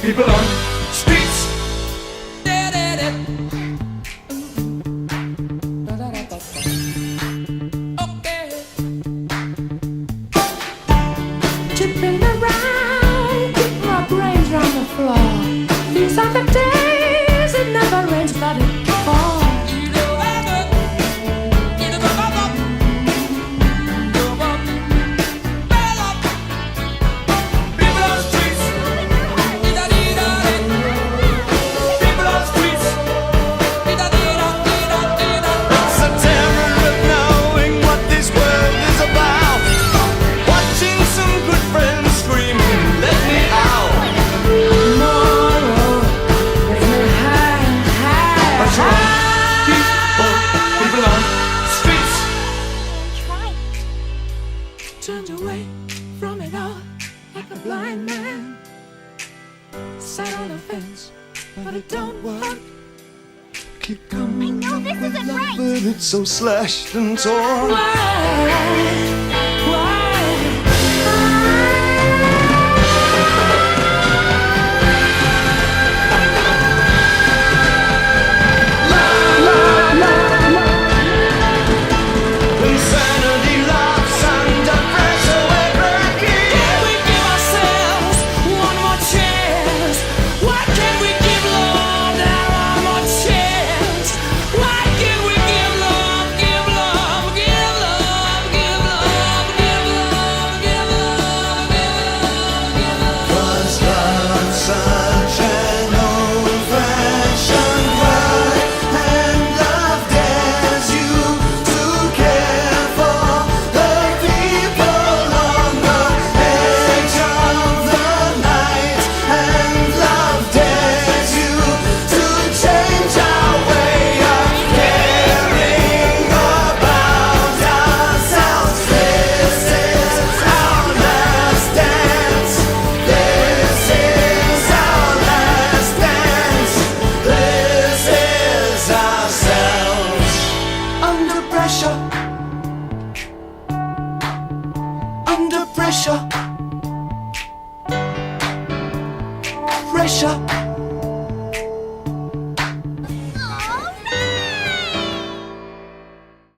People on streets. Okay. Chipping around, keep my brains round the floor. These are the days it never rains, but it falls. Turned away from it all like a blind man. Sat on the fence, but it don't work. Keep coming. I know this isn't right. But it's so slashed and torn. Why? Insanity laughs under pressure we're breaking. Can we give ourselves one more chance? Why can't we give love now one more chance? Why can't we give love, give love, give love, give love, give love, give love, give love, give love? 'Cause love's such an old-fashioned cry, and love dares you to care for the people on the edge of the night, and love dares you to change our way of caring about ourselves. This is our last dance. This is our last dance. This is ourselves. Under pressure. Under pressure.